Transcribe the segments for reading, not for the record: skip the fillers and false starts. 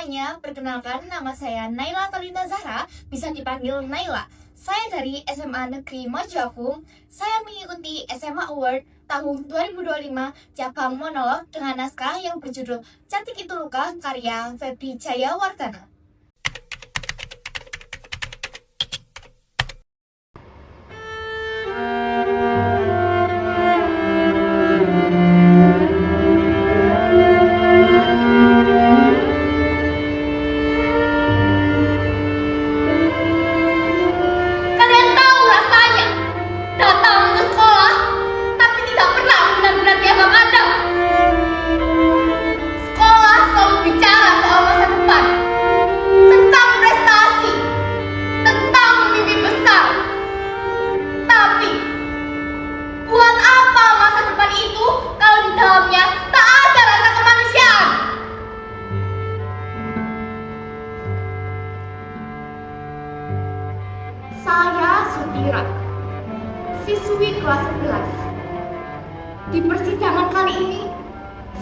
semuanya, perkenalkan nama saya Naila Talita Zahra, bisa dipanggil Naila. Saya dari SMA Negeri Mojoagung. Saya mengikuti SMA Award tahun 2025 cabang monolog dengan naskah yang berjudul Cantik Itu Luka karya Febri Jayawardana. Saya Sutira, siswi kelas 11. Di persidangan kali ini,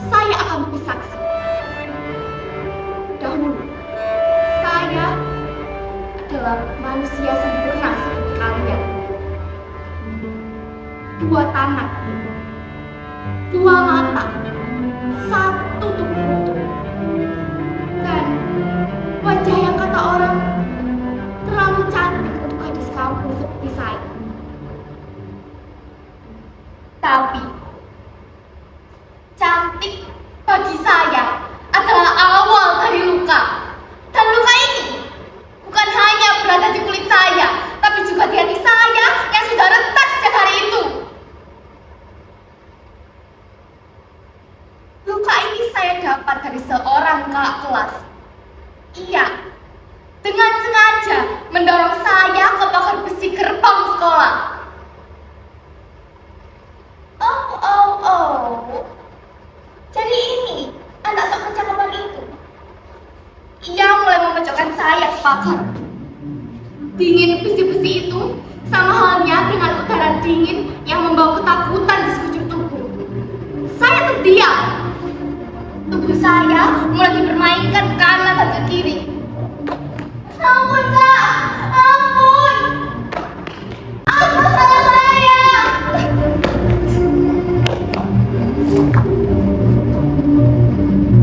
saya akan bersaksi. Dahulu, saya adalah manusia sempurna seperti kalian. 2 tangan, 2 mata, 1 tubuh utuh, dan wajah yang kata orang terlalu cantik untuk gadis kampung seperti saya. Tapi cantik bagi saya adalah awal dari luka. Dan luka ini bukan hanya berada di kulit saya, tapi juga di hati saya yang sudah retak sejak hari itu. Luka ini saya dapat dari seorang kakak kelas. Ia dengan sengaja mendorong saya ke pagar besi gerbang sekolah. Oh. Jadi ini anak sok kecakapan itu. Ia mulai memojokkan saya ke pagar. Dingin besi-besi itu sama halnya dengan udara dingin yang membawa ketakutan di sekujur tubuh. Saya terdiam. Tubuh saya mulai dipermainkan ke kanan dan ke kiri. Ampun Kak, ampun. Apa salah saya?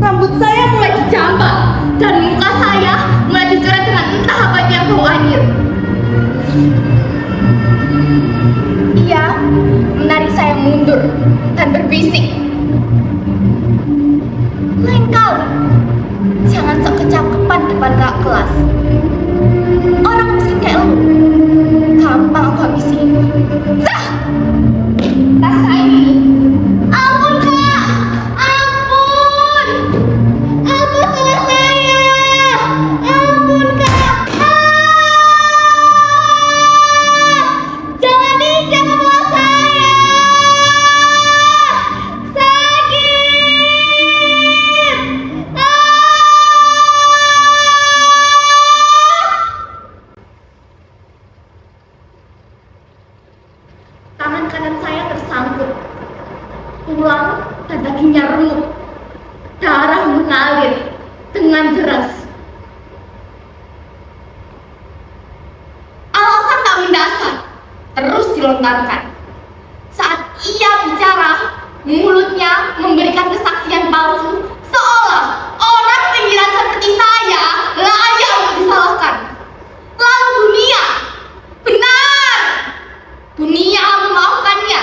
Rambut saya mulai dijambak dan muka saya mulai dicoret dengan entah apa yang bau anjir. Ia menarik saya mundur dan berbisik. Lain kali, jangan sok kecakapan depan kakak kelas. Orang miskin kayak lo, gampang aku habisin. Rasain ini. Ampun Kak, ampun. Apa salah saya? Ampun Kak. Jangan injak kepala saya. Sakit. Tangan kanan saya tersangkut, tulang dan dagingnya remuk, darah mengalir dengan deras. Alasan tak mendasar terus dilontarkan. Saat ia bicara, mulutnya memberikan kesaksian palsu seolah orang pinggiran seperti saya layak untuk disalahkan. Lalu dunia memaafkannya.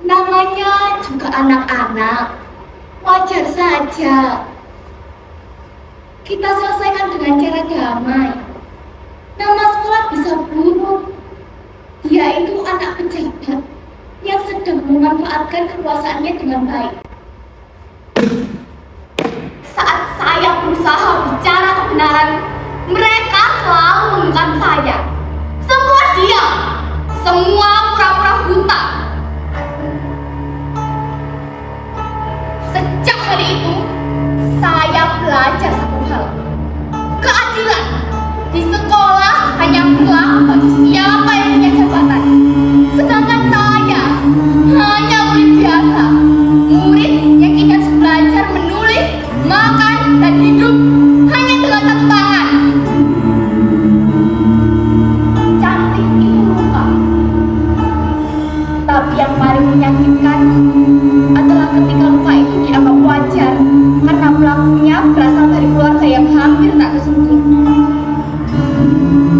Namanya juga anak-anak, wajar saja. Kita selesaikan dengan cara damai. Nama sekolah bisa buruk. Dia itu anak pejabat yang sedang memanfaatkan kekuasaannya dengan baik. Saat saya berusaha bicara kebenaran, mereka selalu menekan saya. Semua diam, semua pura-pura buta. Sejak hari itu, saya belajar satu hal. Keadilan di sekolah hanya berlaku bagi siapa yang punya jabatan. Sedangkan saya hanya murid biasa, murid yang tidak ketika luka itu dianggap wajar karena pelakunya berasal dari keluarga yang hampir tak tersentuh.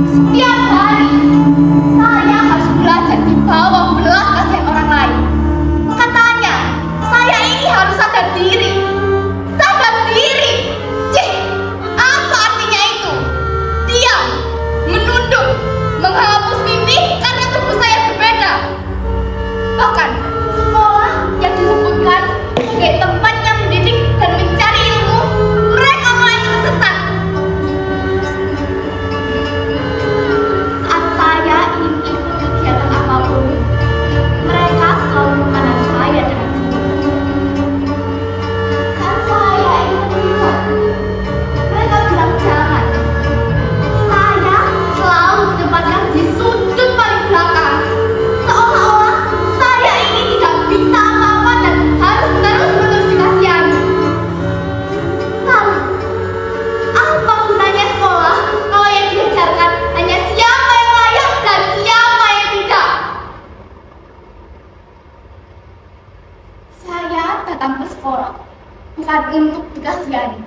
Setiap hari saya harus belajar di bawah belas kasihan orang lain. Katanya saya ini harus sadar diri. Sadar diri. Cih, apa artinya itu? Diam, menunduk, menghapus mimpi karena tubuh saya berbeda. Bahkan sekolah yang disebutkan sebagai tempatnya mendidik dan mencari ilmu, mereka malah tersesat. Saat saya ingin ikut kegiatan apapun, mereka selalu memandang saya dengan sinis. Saat saya ingin terlibat, mereka bilang jangan. Saya selalu ditempatkan di sudut paling belakang, seolah-olah saya ini tidak bisa apa-apa dan harus terus-menerus dikasihani. Lalu, apa gunanya sekolah kalau yang diajarkan hanya siapa yang layak dan siapa yang tidak? Saya datang ke sekolah bukan untuk dikasihani.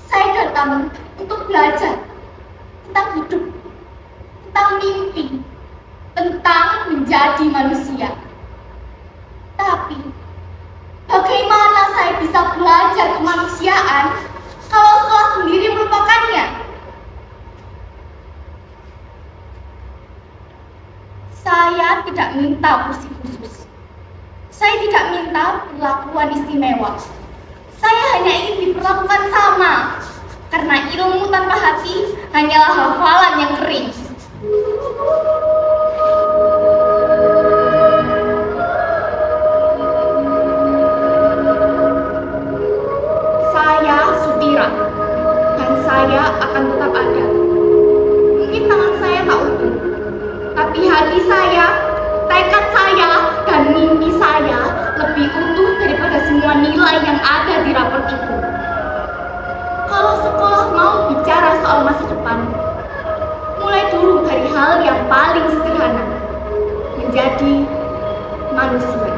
Saya datang untuk belajar tentang hidup, tentang mimpi, tentang menjadi manusia. Tapi, bagaimana saya bisa belajar kemanusiaan kalau sekolah sendiri melupakannya? Saya tidak minta kursi khusus. Saya tidak minta perlakuan istimewa. Saya hanya ingin diperlakukan sama, karena ilmu tanpa hati hanyalah hafalan yang kering. Saya Sutira, dan saya akan tetap ada. Mungkin tangan saya tak utuh, tapi hati saya, tekad saya, dan mimpi saya lebih utuh daripada semua nilai yang ada di rapor itu. Kalau sekolah mau bicara soal masa depan, mulai dulu dari hal yang paling sederhana, menjadi manusia.